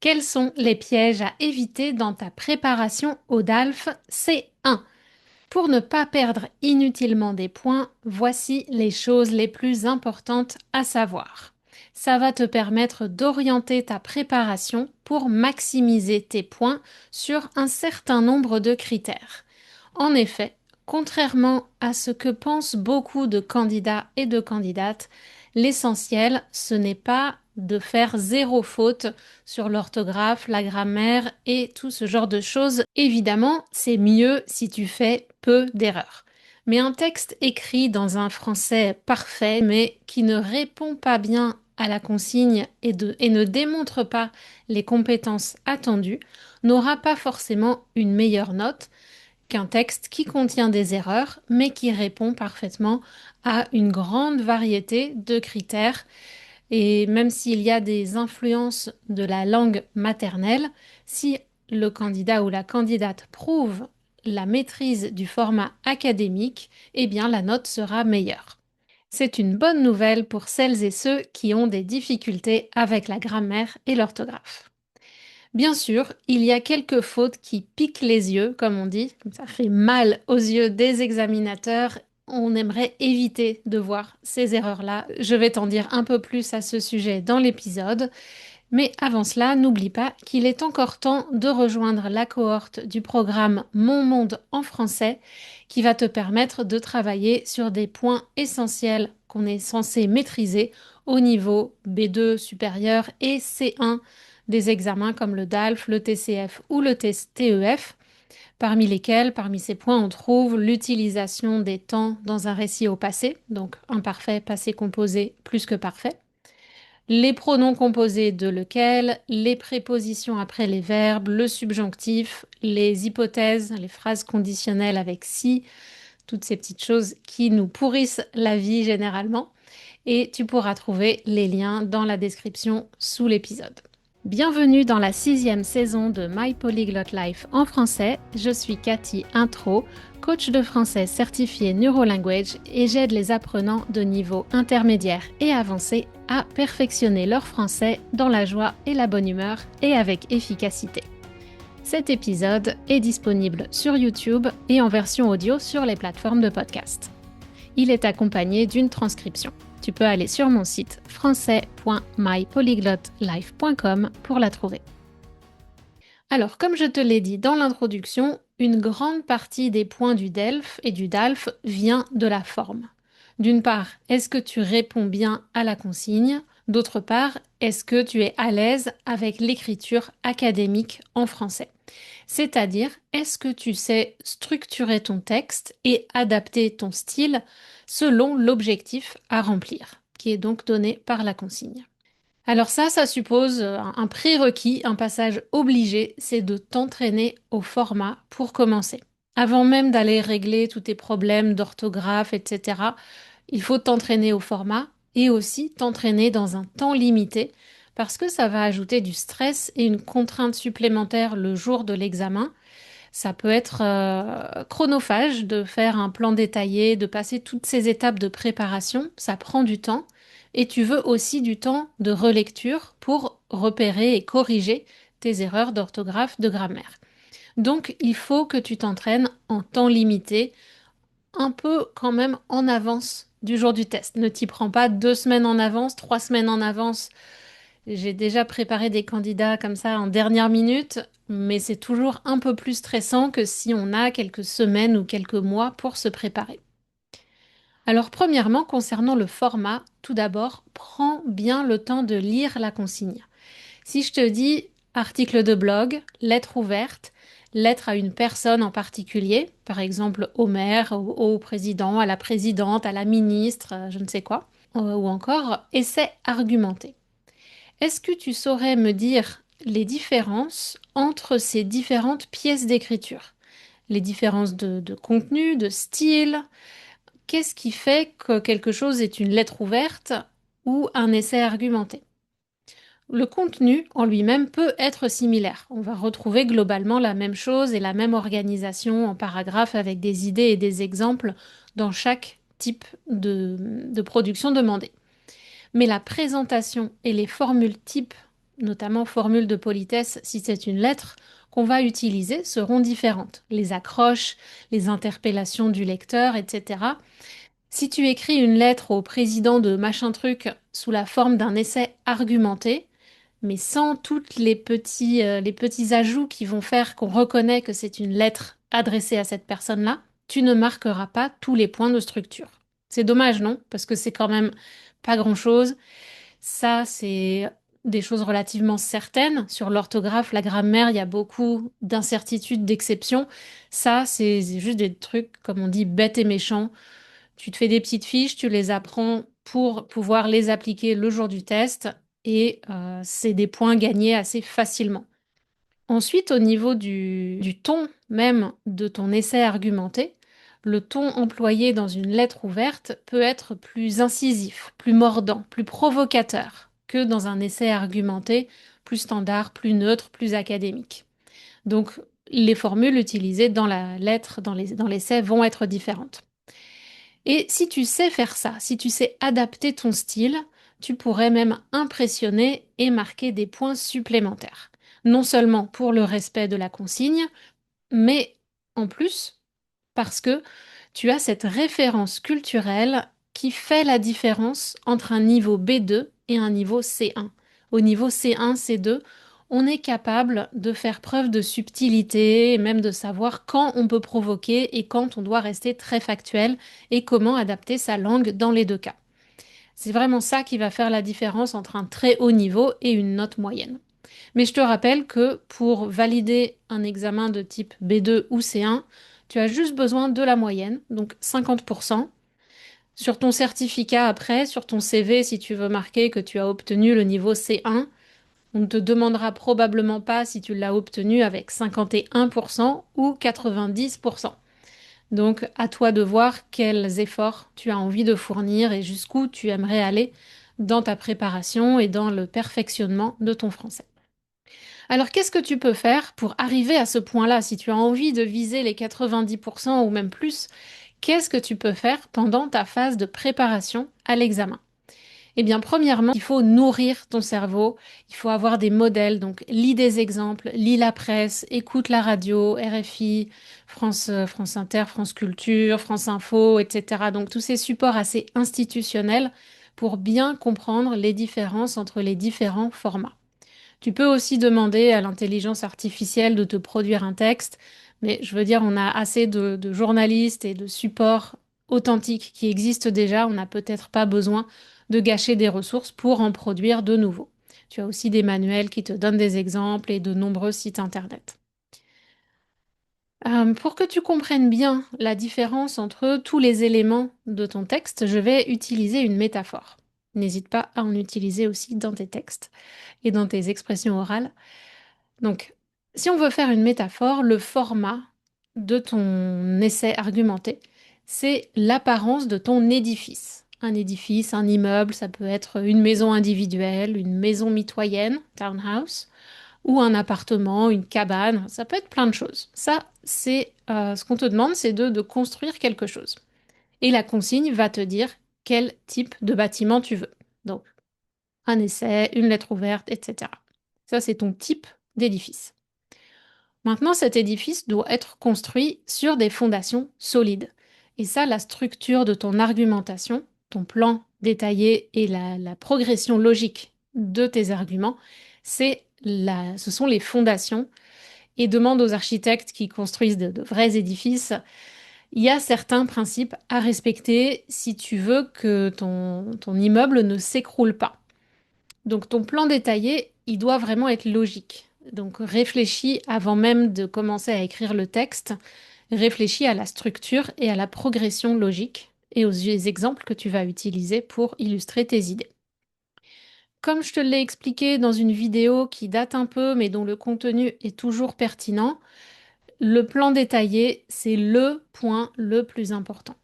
Quels sont les pièges à éviter dans ta préparation au DALF C1? Pour ne pas perdre inutilement des points, voici les choses les plus importantes à savoir. Ça va te permettre d'orienter ta préparation pour maximiser tes points sur un certain nombre de critères. En effet, contrairement à ce que pensent beaucoup de candidats et de candidates, l'essentiel, ce n'est pas de faire zéro faute sur l'orthographe, la grammaire et tout ce genre de choses. Évidemment, c'est mieux si tu fais peu d'erreurs. Mais un texte écrit dans un français parfait, mais qui ne répond pas bien à la consigne et ne démontre pas les compétences attendues, n'aura pas forcément une meilleure note qu'un texte qui contient des erreurs, mais qui répond parfaitement à une grande variété de critères. Et même s'il y a des influences de la langue maternelle, si le candidat ou la candidate prouve la maîtrise du format académique, eh bien la note sera meilleure. C'est une bonne nouvelle pour celles et ceux qui ont des difficultés avec la grammaire et l'orthographe. Bien sûr, il y a quelques fautes qui piquent les yeux, comme on dit, ça fait mal aux yeux des examinateurs. On aimerait éviter de voir ces erreurs-là. Je vais t'en dire un peu plus à ce sujet dans l'épisode. Mais avant cela, n'oublie pas qu'il est encore temps de rejoindre la cohorte du programme Mon Monde en français qui va te permettre de travailler sur des points essentiels qu'on est censé maîtriser au niveau B2 supérieur et C1 des examens comme le DALF, le TCF ou le TEF, parmi lesquels, parmi ces points, on trouve l'utilisation des temps dans un récit au passé, donc imparfait, passé composé plus que parfait, les pronoms composés de lequel, les prépositions après les verbes, le subjonctif, les hypothèses, les phrases conditionnelles avec si, toutes ces petites choses qui nous pourrissent la vie généralement. Et tu pourras trouver les liens dans la description sous l'épisode. Bienvenue dans la 6e saison de My Polyglot Life en français. Je suis Cathy Intro, coach de français certifié NeuroLanguage et j'aide les apprenants de niveau intermédiaire et avancé à perfectionner leur français dans la joie et la bonne humeur et avec efficacité. Cet épisode est disponible sur YouTube et en version audio sur les plateformes de podcast. Il est accompagné d'une transcription. Tu peux aller sur mon site français.mypolyglotlife.com pour la trouver. Alors, comme je te l'ai dit dans l'introduction, une grande partie des points du DELF et du DALF vient de la forme. D'une part, est-ce que tu réponds bien à la consigne? D'autre part, est-ce que tu es à l'aise avec l'écriture académique en français? C'est-à-dire, est-ce que tu sais structurer ton texte et adapter ton style selon l'objectif à remplir, qui est donc donné par la consigne? Alors ça suppose un prérequis, un passage obligé, c'est de t'entraîner au format pour commencer. Avant même d'aller régler tous tes problèmes d'orthographe, etc., il faut t'entraîner au format et aussi t'entraîner dans un temps limité parce que ça va ajouter du stress et une contrainte supplémentaire le jour de l'examen. Ça peut être chronophage de faire un plan détaillé, de passer toutes ces étapes de préparation. Ça prend du temps. Et tu veux aussi du temps de relecture pour repérer et corriger tes erreurs d'orthographe, de grammaire. Donc, il faut que tu t'entraînes en temps limité, un peu quand même en avance du jour du test. Ne t'y prends pas 2 semaines en avance, 3 semaines en avance. J'ai déjà préparé des candidats comme ça en dernière minute, mais c'est toujours un peu plus stressant que si on a quelques semaines ou quelques mois pour se préparer. Alors premièrement, concernant le format, tout d'abord, prends bien le temps de lire la consigne. Si je te dis article de blog, lettre ouverte, lettre à une personne en particulier, par exemple au maire, au président, à la présidente, à la ministre, je ne sais quoi, ou encore essai argumenté. Est-ce que tu saurais me dire les différences entre ces différentes pièces d'écriture? Les différences de contenu, de style? Qu'est-ce qui fait que quelque chose est une lettre ouverte ou un essai argumenté? Le contenu en lui-même peut être similaire. On va retrouver globalement la même chose et la même organisation en paragraphes avec des idées et des exemples dans chaque type de production demandée. Mais la présentation et les formules types notamment formules de politesse si c'est une lettre, qu'on va utiliser seront différentes. Les accroches, les interpellations du lecteur, etc. Si tu écris une lettre au président de machin truc sous la forme d'un essai argumenté, mais sans toutes les petits ajouts qui vont faire qu'on reconnaît que c'est une lettre adressée à cette personne-là, tu ne marqueras pas tous les points de structure. C'est dommage, non? Parce que c'est quand même pas grand-chose. Ça, c'est des choses relativement certaines. Sur l'orthographe, la grammaire, il y a beaucoup d'incertitudes, d'exceptions. Ça, c'est juste des trucs, comme on dit, bêtes et méchants. Tu te fais des petites fiches, tu les apprends pour pouvoir les appliquer le jour du test et c'est des points gagnés assez facilement. Ensuite, au niveau du ton même de ton essai argumenté, le ton employé dans une lettre ouverte peut être plus incisif, plus mordant, plus provocateur que dans un essai argumenté plus standard, plus neutre, plus académique. Donc, les formules utilisées dans la lettre, dans l'essai, vont être différentes. Et si tu sais faire ça, si tu sais adapter ton style, tu pourrais même impressionner et marquer des points supplémentaires. Non seulement pour le respect de la consigne, mais en plus parce que tu as cette référence culturelle qui fait la différence entre un niveau B2 et un niveau C1. Au niveau C1, C2, on est capable de faire preuve de subtilité et même de savoir quand on peut provoquer et quand on doit rester très factuel et comment adapter sa langue dans les deux cas. C'est vraiment ça qui va faire la différence entre un très haut niveau et une note moyenne. Mais je te rappelle que pour valider un examen de type B2 ou C1, tu as juste besoin de la moyenne, donc 50%. Sur ton certificat après, sur ton CV, si tu veux marquer que tu as obtenu le niveau C1, on ne te demandera probablement pas si tu l'as obtenu avec 51% ou 90%. Donc à toi de voir quels efforts tu as envie de fournir et jusqu'où tu aimerais aller dans ta préparation et dans le perfectionnement de ton français. Alors, qu'est-ce que tu peux faire pour arriver à ce point-là? Si tu as envie de viser les 90% ou même plus, qu'est-ce que tu peux faire pendant ta phase de préparation à l'examen? Eh bien, premièrement, il faut nourrir ton cerveau, il faut avoir des modèles, donc lis des exemples, lis la presse, écoute la radio, RFI, France Inter, France Culture, France Info, etc. Donc tous ces supports assez institutionnels pour bien comprendre les différences entre les différents formats. Tu peux aussi demander à l'intelligence artificielle de te produire un texte, mais je veux dire, on a assez de journalistes et de supports authentiques qui existent déjà, on n'a peut-être pas besoin de gâcher des ressources pour en produire de nouveaux. Tu as aussi des manuels qui te donnent des exemples et de nombreux sites internet. Pour que tu comprennes bien la différence entre tous les éléments de ton texte, je vais utiliser une métaphore. N'hésite pas à en utiliser aussi dans tes textes et dans tes expressions orales. Donc, si on veut faire une métaphore, le format de ton essai argumenté, c'est l'apparence de ton édifice. Un édifice, un immeuble, ça peut être une maison individuelle, une maison mitoyenne, townhouse, ou un appartement, une cabane, ça peut être plein de choses. Ça, c'est ce qu'on te demande, c'est de construire quelque chose. Et la consigne va te dire quel type de bâtiment tu veux. Donc, un essai, une lettre ouverte, etc. Ça, c'est ton type d'édifice. Maintenant, cet édifice doit être construit sur des fondations solides. Et ça, la structure de ton argumentation, ton plan détaillé et la progression logique de tes arguments, ce sont les fondations. Et demande aux architectes qui construisent de vrais édifices, il y a certains principes à respecter si tu veux que ton immeuble ne s'écroule pas. Donc ton plan détaillé, il doit vraiment être logique. Donc réfléchis avant même de commencer à écrire le texte, réfléchis à la structure et à la progression logique et aux exemples que tu vas utiliser pour illustrer tes idées. Comme je te l'ai expliqué dans une vidéo qui date un peu mais dont le contenu est toujours pertinent, le plan détaillé, c'est le point le plus important.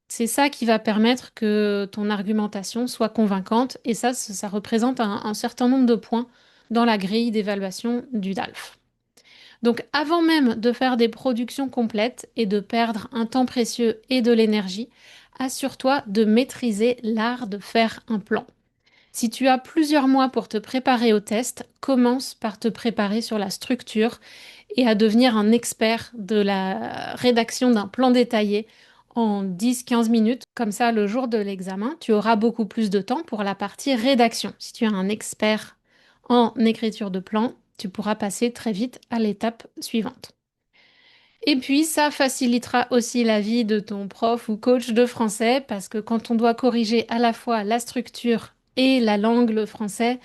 C'est ça qui va permettre que ton argumentation soit convaincante et ça représente un certain nombre de points dans la grille d'évaluation du DALF. Donc avant même de faire des productions complètes et de perdre un temps précieux et de l'énergie, assure-toi de maîtriser l'art de faire un plan. Si tu as plusieurs mois pour te préparer au test, commence par te préparer sur la structure et à devenir un expert de la rédaction d'un plan détaillé en 10-15 minutes. Comme ça, le jour de l'examen, tu auras beaucoup plus de temps pour la partie rédaction. Si tu es un expert en écriture de plan, tu pourras passer très vite à l'étape suivante. Et puis, ça facilitera aussi la vie de ton prof ou coach de français parce que quand on doit corriger à la fois la structure et la langue, le français,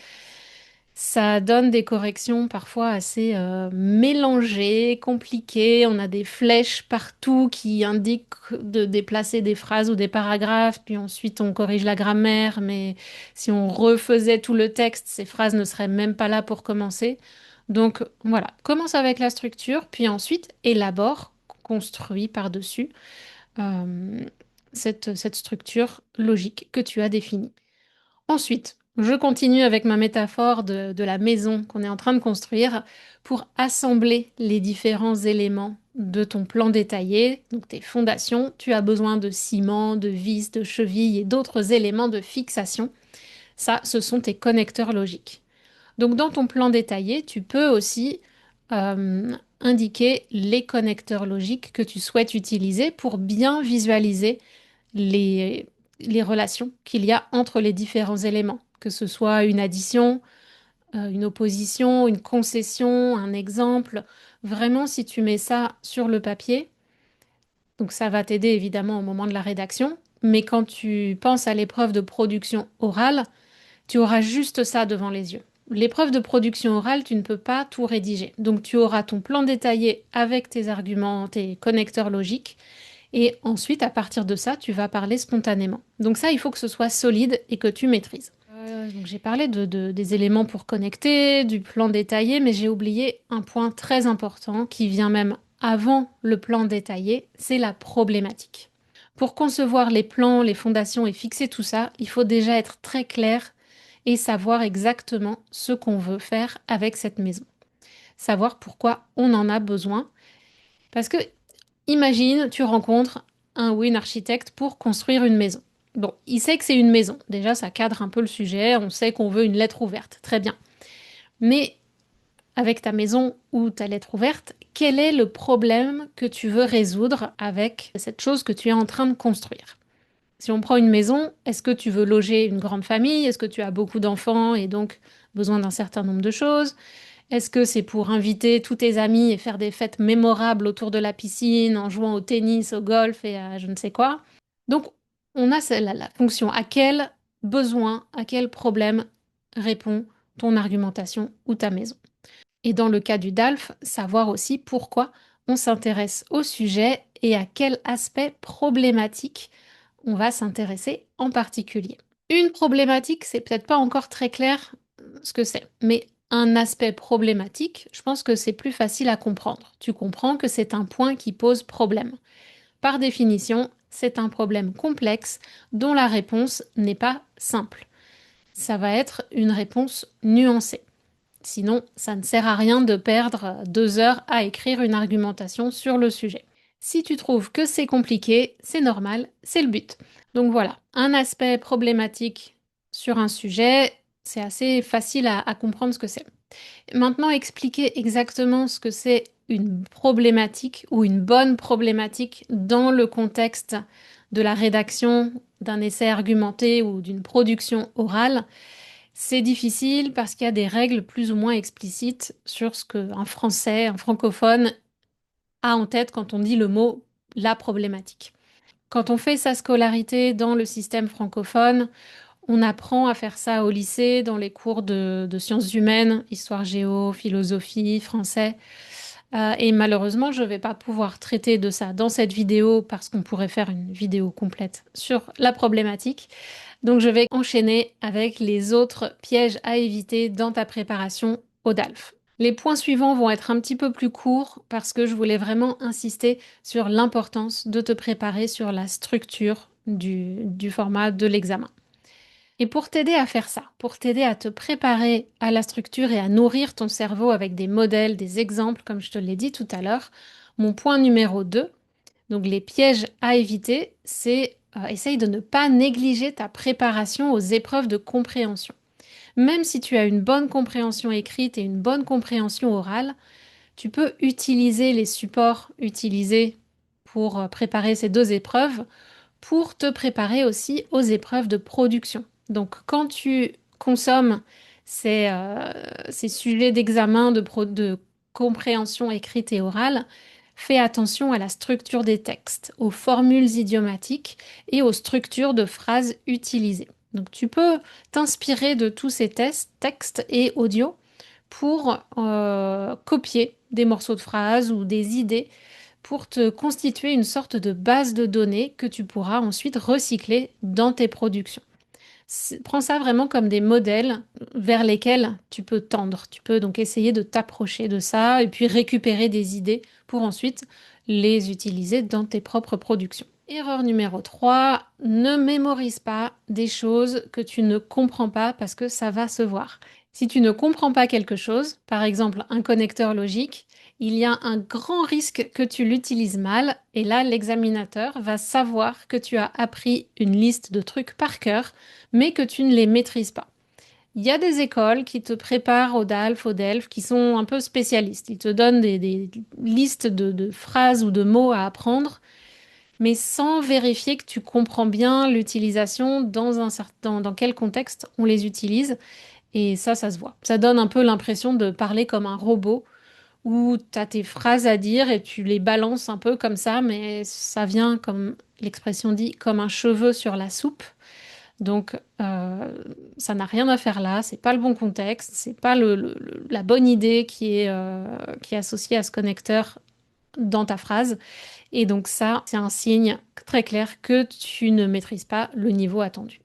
ça donne des corrections parfois assez mélangées, compliquées. On a des flèches partout qui indiquent de déplacer des phrases ou des paragraphes, puis ensuite on corrige la grammaire, mais si on refaisait tout le texte, ces phrases ne seraient même pas là pour commencer. Donc voilà, commence avec la structure, puis ensuite élabore, construis par-dessus euh, cette structure logique que tu as définie. Ensuite, je continue avec ma métaphore de la maison qu'on est en train de construire pour assembler les différents éléments de ton plan détaillé, donc tes fondations. Tu as besoin de ciment, de vis, de chevilles et d'autres éléments de fixation. Ça, ce sont tes connecteurs logiques. Donc dans ton plan détaillé, tu peux aussi indiquer les connecteurs logiques que tu souhaites utiliser pour bien visualiser les, les relations qu'il y a entre les différents éléments, que ce soit une addition, une opposition, une concession, un exemple. Vraiment, si tu mets ça sur le papier, donc ça va t'aider évidemment au moment de la rédaction, mais quand tu penses à l'épreuve de production orale, tu auras juste ça devant les yeux. L'épreuve de production orale, tu ne peux pas tout rédiger. Donc tu auras ton plan détaillé avec tes arguments, tes connecteurs logiques, et ensuite, à partir de ça, tu vas parler spontanément. Donc ça, il faut que ce soit solide et que tu maîtrises. Donc j'ai parlé des éléments pour connecter, du plan détaillé, mais j'ai oublié un point très important qui vient même avant le plan détaillé, c'est la problématique. Pour concevoir les plans, les fondations et fixer tout ça, il faut déjà être très clair et savoir exactement ce qu'on veut faire avec cette maison. Savoir pourquoi on en a besoin. Parce que imagine, tu rencontres un ou une architecte pour construire une maison. Bon, il sait que c'est une maison. Déjà, ça cadre un peu le sujet. On sait qu'on veut une lettre ouverte. Très bien. Mais avec ta maison ou ta lettre ouverte, quel est le problème que tu veux résoudre avec cette chose que tu es en train de construire? Si on prend une maison, est-ce que tu veux loger une grande famille? Est-ce que tu as beaucoup d'enfants et donc besoin d'un certain nombre de choses? Est-ce que c'est pour inviter tous tes amis et faire des fêtes mémorables autour de la piscine en jouant au tennis, au golf et à je ne sais quoi? Donc, on a la fonction à quel besoin, à quel problème répond ton argumentation ou ta maison. Et dans le cas du DALF, savoir aussi pourquoi on s'intéresse au sujet et à quel aspect problématique on va s'intéresser en particulier. Une problématique, c'est peut-être pas encore très clair ce que c'est, mais un aspect problématique, je pense que c'est plus facile à comprendre. Tu comprends que c'est un point qui pose problème. Par définition, c'est un problème complexe dont la réponse n'est pas simple. Ça va être une réponse nuancée. Sinon, ça ne sert à rien de perdre 2 heures à écrire une argumentation sur le sujet. Si tu trouves que c'est compliqué, c'est normal, c'est le but. Donc voilà, un aspect problématique sur un sujet, c'est assez facile à comprendre ce que c'est. Maintenant, expliquer exactement ce que c'est une problématique ou une bonne problématique dans le contexte de la rédaction d'un essai argumenté ou d'une production orale, c'est difficile parce qu'il y a des règles plus ou moins explicites sur ce qu'un français, un francophone a en tête quand on dit le mot la problématique. Quand on fait sa scolarité dans le système francophone, on apprend à faire ça au lycée, dans les cours de sciences humaines, histoire géo, philosophie, français. Et malheureusement, je ne vais pas pouvoir traiter de ça dans cette vidéo parce qu'on pourrait faire une vidéo complète sur la problématique. Donc je vais enchaîner avec les autres pièges à éviter dans ta préparation au DALF. Les points suivants vont être un petit peu plus courts parce que je voulais vraiment insister sur l'importance de te préparer sur la structure du format de l'examen. Et pour t'aider à faire ça, pour t'aider à te préparer à la structure et à nourrir ton cerveau avec des modèles, des exemples, comme je te l'ai dit tout à l'heure, mon point numéro 2, donc les pièges à éviter, c'est essaye de ne pas négliger ta préparation aux épreuves de compréhension. Même si tu as une bonne compréhension écrite et une bonne compréhension orale, tu peux utiliser les supports utilisés pour préparer ces deux épreuves pour te préparer aussi aux épreuves de production. Donc, quand tu consommes ces sujets d'examen de compréhension écrite et orale, fais attention à la structure des textes, aux formules idiomatiques et aux structures de phrases utilisées. Donc, tu peux t'inspirer de tous ces textes et audios pour copier des morceaux de phrases ou des idées pour te constituer une sorte de base de données que tu pourras ensuite recycler dans tes productions. Prends ça vraiment comme des modèles vers lesquels tu peux tendre. Tu peux donc essayer de t'approcher de ça et puis récupérer des idées pour ensuite les utiliser dans tes propres productions. Erreur numéro 3, ne mémorise pas des choses que tu ne comprends pas parce que ça va se voir. Si tu ne comprends pas quelque chose, par exemple un connecteur logique, il y a un grand risque que tu l'utilises mal et là l'examinateur va savoir que tu as appris une liste de trucs par cœur mais que tu ne les maîtrises pas. Il y a des écoles qui te préparent au DALF, au DELF, qui sont un peu spécialistes. Ils te donnent des listes de phrases ou de mots à apprendre, mais sans vérifier que tu comprends bien l'utilisation dans quel contexte on les utilise. Et ça se voit. Ça donne un peu l'impression de parler comme un robot, où tu as tes phrases à dire et tu les balances un peu comme ça, mais ça vient, comme l'expression dit, comme un cheveu sur la soupe. Donc, ça n'a rien à faire là, c'est pas le bon contexte, c'est pas la bonne idée qui est associée à ce connecteur dans ta phrase. Et donc ça, c'est un signe très clair que tu ne maîtrises pas le niveau attendu.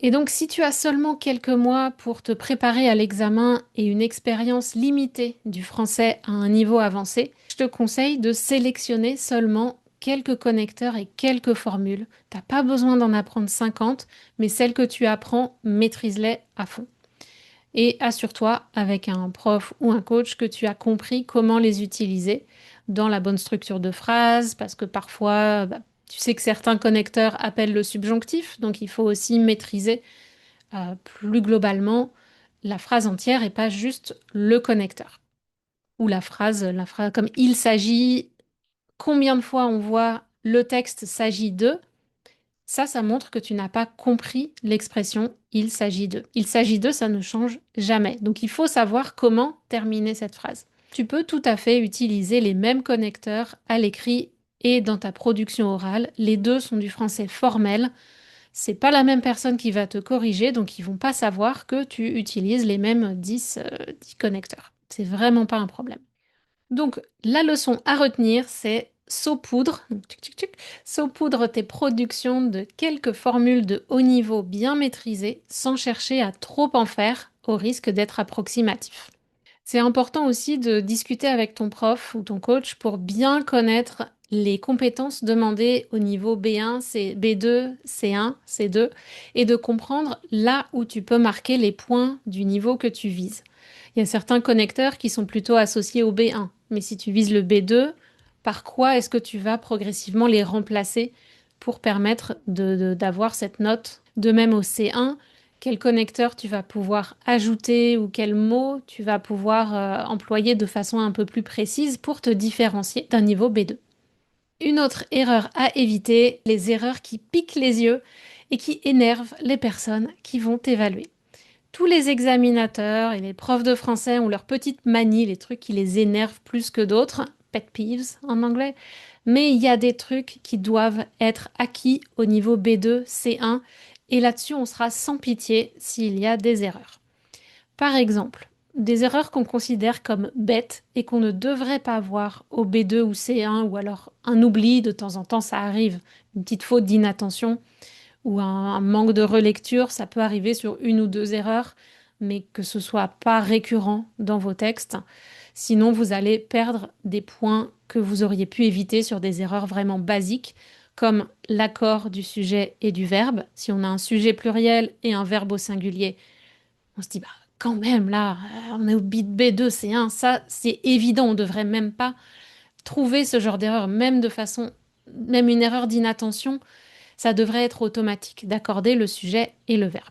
Et donc, si tu as seulement quelques mois pour te préparer à l'examen et une expérience limitée du français à un niveau avancé, je te conseille de sélectionner seulement quelques connecteurs et quelques formules. T'as pas besoin d'en apprendre 50, mais celles que tu apprends, maîtrise-les à fond. Et assure-toi avec un prof ou un coach que tu as compris comment les utiliser dans la bonne structure de phrase, parce que parfois, tu sais que certains connecteurs appellent le subjonctif, donc il faut aussi maîtriser plus globalement la phrase entière et pas juste le connecteur. Ou la phrase comme il s'agit, combien de fois on voit le texte s'agit de, ça montre que tu n'as pas compris l'expression il s'agit de. Il s'agit de, ça ne change jamais. Donc il faut savoir comment terminer cette phrase. Tu peux tout à fait utiliser les mêmes connecteurs à l'écrit et dans ta production orale. Les deux sont du français formel. C'est pas la même personne qui va te corriger, donc ils vont pas savoir que tu utilises les mêmes 10 connecteurs. C'est vraiment pas un problème. Donc, la leçon à retenir, c'est saupoudre, saupoudre tes productions de quelques formules de haut niveau bien maîtrisées sans chercher à trop en faire au risque d'être approximatif. C'est important aussi de discuter avec ton prof ou ton coach pour bien connaître les compétences demandées au niveau B1, B2, C1, C2 et de comprendre là où tu peux marquer les points du niveau que tu vises. Il y a certains connecteurs qui sont plutôt associés au B1, mais si tu vises le B2, par quoi est-ce que tu vas progressivement les remplacer pour permettre d'avoir cette note? De même au C1, quel connecteur tu vas pouvoir ajouter ou quel mot tu vas pouvoir employer de façon un peu plus précise pour te différencier d'un niveau B2. Une autre erreur à éviter, les erreurs qui piquent les yeux et qui énervent les personnes qui vont t'évaluer. Tous les examinateurs et les profs de français ont leurs petites manies, les trucs qui les énervent plus que d'autres, pet peeves en anglais, mais il y a des trucs qui doivent être acquis au niveau B2, C1, et là-dessus on sera sans pitié s'il y a des erreurs. Par exemple, des erreurs qu'on considère comme bêtes et qu'on ne devrait pas voir au B2 ou C1, ou alors un oubli, de temps en temps ça arrive, une petite faute d'inattention ou un manque de relecture, ça peut arriver sur une ou deux erreurs, mais que ce soit pas récurrent dans vos textes. Sinon, vous allez perdre des points que vous auriez pu éviter sur des erreurs vraiment basiques, comme l'accord du sujet et du verbe. Si on a un sujet pluriel et un verbe au singulier, on se dit, bah, quand même, là, on est au bit B2, C1, ça, c'est évident, on devrait même pas trouver ce genre d'erreur, même une erreur d'inattention, ça devrait être automatique d'accorder le sujet et le verbe.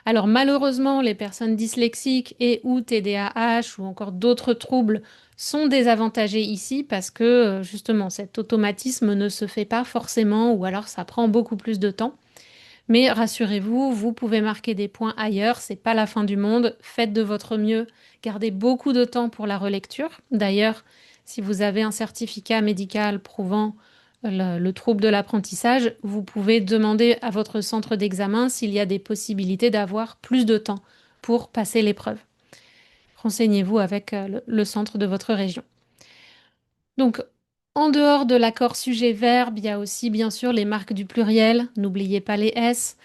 Alors malheureusement, les personnes dyslexiques et ou TDAH ou encore d'autres troubles sont désavantagées ici parce que justement cet automatisme ne se fait pas forcément ou alors ça prend beaucoup plus de temps. Mais rassurez-vous, vous pouvez marquer des points ailleurs, c'est pas la fin du monde. Faites de votre mieux, gardez beaucoup de temps pour la relecture. D'ailleurs, si vous avez un certificat médical prouvant le trouble de l'apprentissage, vous pouvez demander à votre centre d'examen s'il y a des possibilités d'avoir plus de temps pour passer l'épreuve. Renseignez-vous avec le centre de votre région. Donc, en dehors de l'accord sujet-verbe, il y a aussi bien sûr les marques du pluriel. N'oubliez pas les S.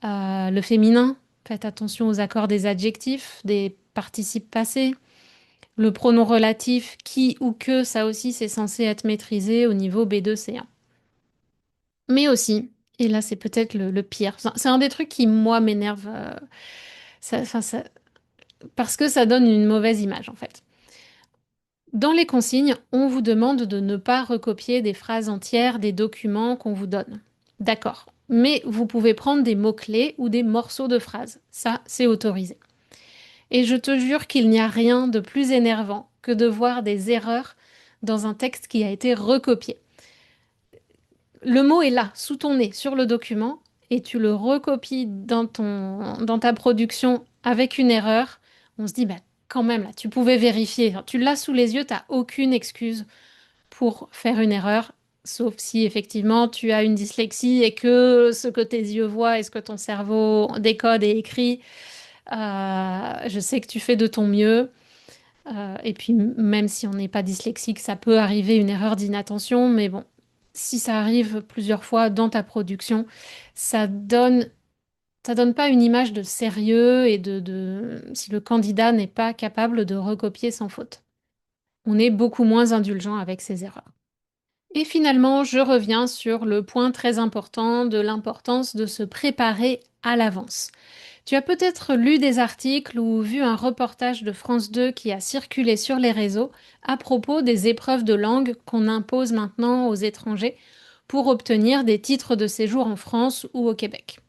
Le féminin, faites attention aux accords des adjectifs, des participes passés. Le pronom relatif qui ou que, ça aussi c'est censé être maîtrisé au niveau B2, C1. Mais aussi, et là c'est peut-être le pire, c'est un des trucs qui moi m'énerve parce que ça donne une mauvaise image en fait. Dans les consignes, on vous demande de ne pas recopier des phrases entières des documents qu'on vous donne. D'accord. Mais vous pouvez prendre des mots-clés ou des morceaux de phrases. Ça, c'est autorisé. Et je te jure qu'il n'y a rien de plus énervant que de voir des erreurs dans un texte qui a été recopié. Le mot est là, sous ton nez, sur le document, et tu le recopies dans ta production avec une erreur. On se dit, bah, quand même, là, tu pouvais vérifier. Tu l'as sous les yeux, tu n'as aucune excuse pour faire une erreur, sauf si effectivement tu as une dyslexie et que ce que tes yeux voient et ce que ton cerveau décode et écrit, je sais que tu fais de ton mieux. Et puis même si on n'est pas dyslexique, ça peut arriver une erreur d'inattention, mais bon, si ça arrive plusieurs fois dans ta production, ça donne, ça donne pas une image de sérieux et si le candidat n'est pas capable de recopier sans faute. On est beaucoup moins indulgent avec ces erreurs. Et finalement, je reviens sur le point très important de l'importance de se préparer à l'avance. Tu as peut-être lu des articles ou vu un reportage de France 2 qui a circulé sur les réseaux à propos des épreuves de langue qu'on impose maintenant aux étrangers pour obtenir des titres de séjour en France ou au Québec.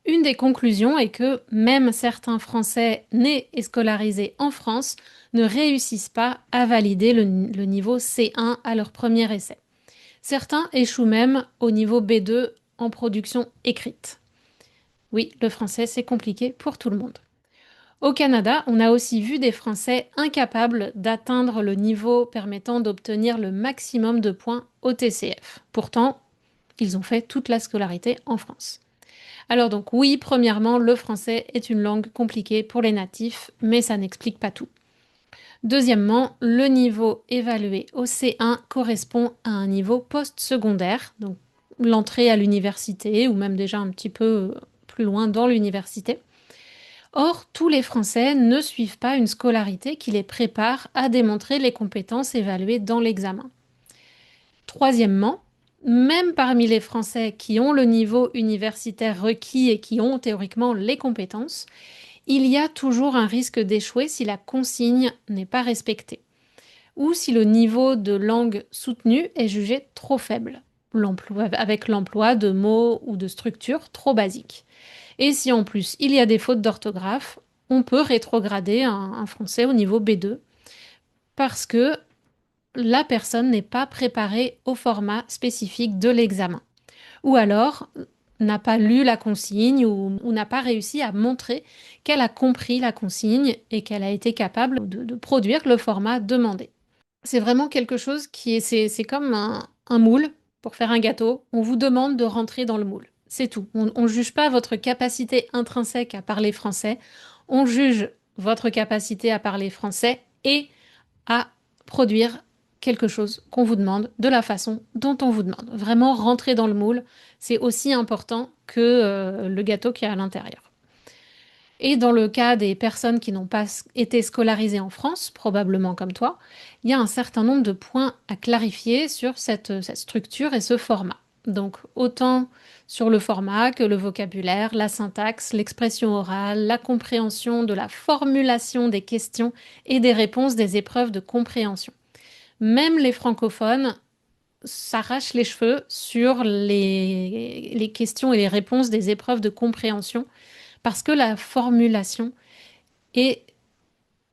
Une des conclusions est que même certains Français nés et scolarisés en France ne réussissent pas à valider le niveau C1 à leur premier essai. Certains échouent même au niveau B2 en production écrite. Oui, le français, c'est compliqué pour tout le monde. Au Canada, on a aussi vu des Français incapables d'atteindre le niveau permettant d'obtenir le maximum de points au TCF. Pourtant, ils ont fait toute la scolarité en France. Alors donc oui, premièrement, le français est une langue compliquée pour les natifs, mais ça n'explique pas tout. Deuxièmement, le niveau évalué au C1 correspond à un niveau post-secondaire, donc l'entrée à l'université ou même déjà un petit peu plus loin dans l'université. Or, tous les Français ne suivent pas une scolarité qui les prépare à démontrer les compétences évaluées dans l'examen. Troisièmement, même parmi les Français qui ont le niveau universitaire requis et qui ont théoriquement les compétences, il y a toujours un risque d'échouer si la consigne n'est pas respectée ou si le niveau de langue soutenu est jugé trop faible, avec l'emploi de mots ou de structures trop basiques. Et si en plus il y a des fautes d'orthographe, on peut rétrograder un français au niveau B2 parce que la personne n'est pas préparée au format spécifique de l'examen. Ou alors n'a pas lu la consigne ou n'a pas réussi à montrer qu'elle a compris la consigne et qu'elle a été capable de produire le format demandé. C'est vraiment quelque chose c'est comme un moule pour faire un gâteau. On vous demande de rentrer dans le moule. C'est tout. On ne juge pas votre capacité intrinsèque à parler français. On juge votre capacité à parler français et à produire quelque chose qu'on vous demande de la façon dont on vous demande. Vraiment rentrer dans le moule, c'est aussi important que le gâteau qui est à l'intérieur. Et dans le cas des personnes qui n'ont pas été scolarisées en France, probablement comme toi, il y a un certain nombre de points à clarifier sur cette structure et ce format. Donc autant sur le format que le vocabulaire, la syntaxe, l'expression orale, la compréhension de la formulation des questions et des réponses des épreuves de compréhension. Même les francophones s'arrachent les cheveux sur les questions et les réponses des épreuves de compréhension parce que la formulation est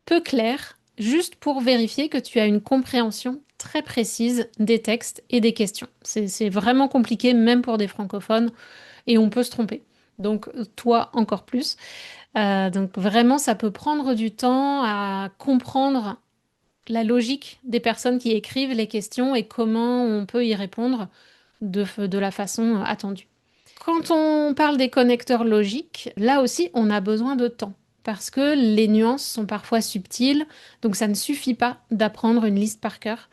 peu claire, juste pour vérifier que tu as une compréhension très précise des textes et des questions. C'est vraiment compliqué, même pour des francophones, et on peut se tromper. Donc, toi, encore plus. Donc, vraiment, ça peut prendre du temps à comprendre la logique des personnes qui écrivent les questions et comment on peut y répondre de la façon attendue. Quand on parle des connecteurs logiques, là aussi, on a besoin de temps parce que les nuances sont parfois subtiles, donc ça ne suffit pas d'apprendre une liste par cœur.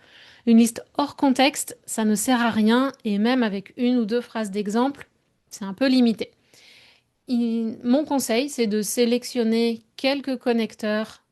Une liste hors contexte, ça ne sert à rien et même avec une ou deux phrases d'exemple, c'est un peu limité. Mon conseil, c'est de sélectionner quelques connecteurs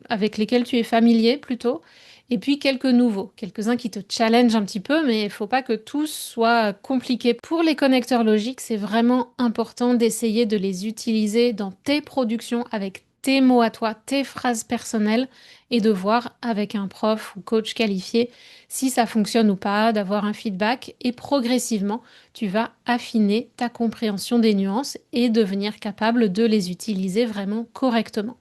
avec lesquels tu es familier plutôt, et puis quelques nouveaux, quelques-uns qui te challengent un petit peu, mais il ne faut pas que tous soient compliqués. Pour les connecteurs logiques, c'est vraiment important d'essayer de les utiliser dans tes productions avec tes mots à toi, tes phrases personnelles, et de voir avec un prof ou coach qualifié si ça fonctionne ou pas, d'avoir un feedback, et progressivement, tu vas affiner ta compréhension des nuances et devenir capable de les utiliser vraiment correctement.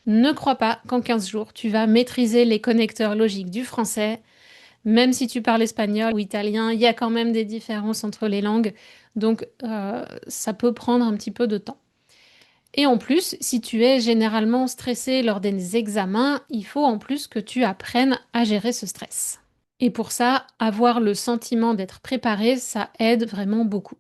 Ne crois pas qu'en 15 jours, tu vas maîtriser les connecteurs logiques du français. Même si tu parles espagnol ou italien, il y a quand même des différences entre les langues. Donc, ça peut prendre un petit peu de temps. Et en plus, si tu es généralement stressé lors des examens, il faut en plus que tu apprennes à gérer ce stress. Et pour ça, avoir le sentiment d'être préparé, ça aide vraiment beaucoup.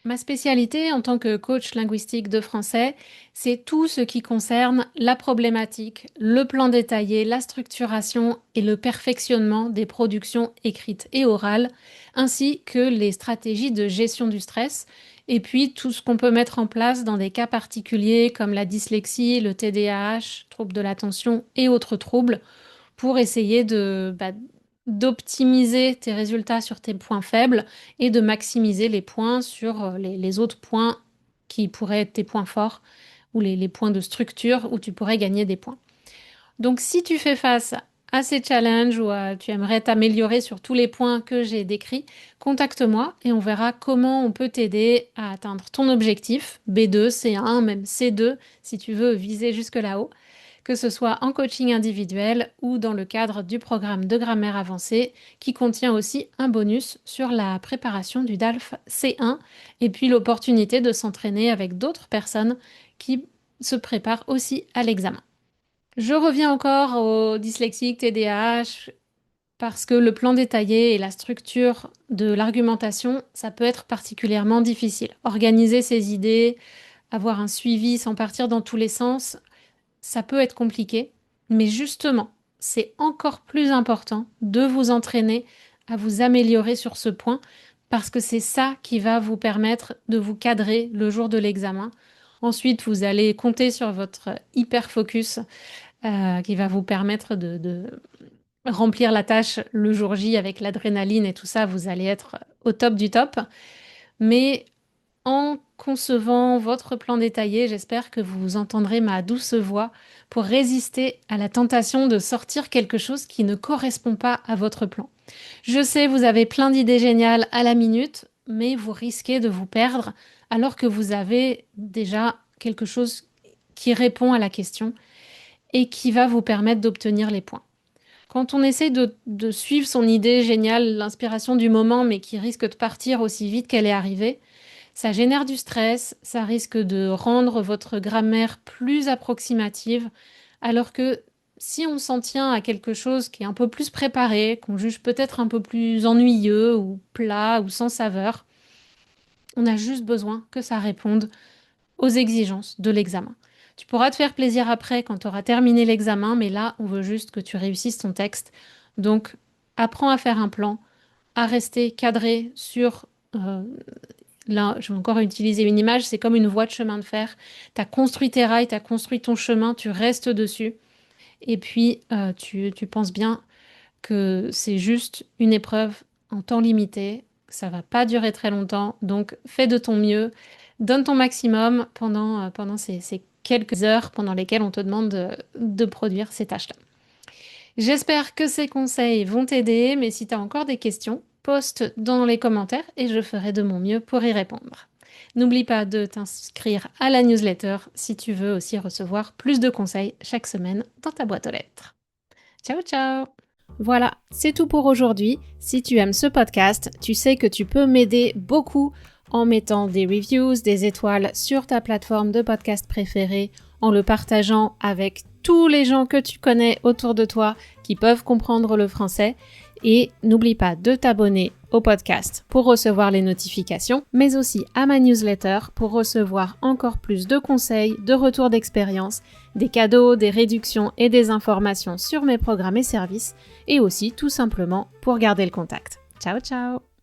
Ma spécialité en tant que coach linguistique de français, c'est tout ce qui concerne la problématique, le plan détaillé, la structuration et le perfectionnement des productions écrites et orales, ainsi que les stratégies de gestion du stress, et puis tout ce qu'on peut mettre en place dans des cas particuliers comme la dyslexie, le TDAH, troubles de l'attention et autres troubles, pour essayer d'optimiser tes résultats sur tes points faibles et de maximiser les points sur les autres points qui pourraient être tes points forts ou les points de structure où tu pourrais gagner des points. Donc si tu fais face à ces challenges ou tu aimerais t'améliorer sur tous les points que j'ai décrits, contacte-moi et on verra comment on peut t'aider à atteindre ton objectif, B2, C1, même C2 si tu veux viser jusque là-haut, que ce soit en coaching individuel ou dans le cadre du programme de grammaire avancée qui contient aussi un bonus sur la préparation du DALF C1 et puis l'opportunité de s'entraîner avec d'autres personnes qui se préparent aussi à l'examen. Je reviens encore au dyslexique TDAH parce que le plan détaillé et la structure de l'argumentation, ça peut être particulièrement difficile. Organiser ses idées, avoir un suivi sans partir dans tous les sens, ça peut être compliqué, mais justement, c'est encore plus important de vous entraîner à vous améliorer sur ce point parce que c'est ça qui va vous permettre de vous cadrer le jour de l'examen. Ensuite, vous allez compter sur votre hyper focus qui va vous permettre de remplir la tâche le jour J avec l'adrénaline et tout ça. Vous allez être au top du top. Mais en concevant votre plan détaillé, j'espère que vous entendrez ma douce voix pour résister à la tentation de sortir quelque chose qui ne correspond pas à votre plan. Je sais, vous avez plein d'idées géniales à la minute, mais vous risquez de vous perdre alors que vous avez déjà quelque chose qui répond à la question et qui va vous permettre d'obtenir les points. Quand on essaie de suivre son idée géniale, l'inspiration du moment, mais qui risque de partir aussi vite qu'elle est arrivée, ça génère du stress, ça risque de rendre votre grammaire plus approximative, alors que si on s'en tient à quelque chose qui est un peu plus préparé, qu'on juge peut-être un peu plus ennuyeux ou plat ou sans saveur, on a juste besoin que ça réponde aux exigences de l'examen. Tu pourras te faire plaisir après quand tu auras terminé l'examen, mais là, on veut juste que tu réussisses ton texte. Donc, apprends à faire un plan, à rester cadré sur là, je vais encore utiliser une image, c'est comme une voie de chemin de fer. Tu as construit tes rails, tu as construit ton chemin, tu restes dessus. Et puis, tu penses bien que c'est juste une épreuve en temps limité. Ça va pas durer très longtemps. Donc, fais de ton mieux. Donne ton maximum pendant ces quelques heures pendant lesquelles on te demande de produire ces tâches-là. J'espère que ces conseils vont t'aider, mais si tu as encore des questions, poste dans les commentaires et je ferai de mon mieux pour y répondre. N'oublie pas de t'inscrire à la newsletter si tu veux aussi recevoir plus de conseils chaque semaine dans ta boîte aux lettres. Ciao, ciao! Voilà, c'est tout pour aujourd'hui. Si tu aimes ce podcast, tu sais que tu peux m'aider beaucoup en mettant des reviews, des étoiles sur ta plateforme de podcast préférée, en le partageant avec tous les gens que tu connais autour de toi qui peuvent comprendre le français. Et n'oublie pas de t'abonner au podcast pour recevoir les notifications, mais aussi à ma newsletter pour recevoir encore plus de conseils, de retours d'expérience, des cadeaux, des réductions et des informations sur mes programmes et services, et aussi tout simplement pour garder le contact. Ciao ciao!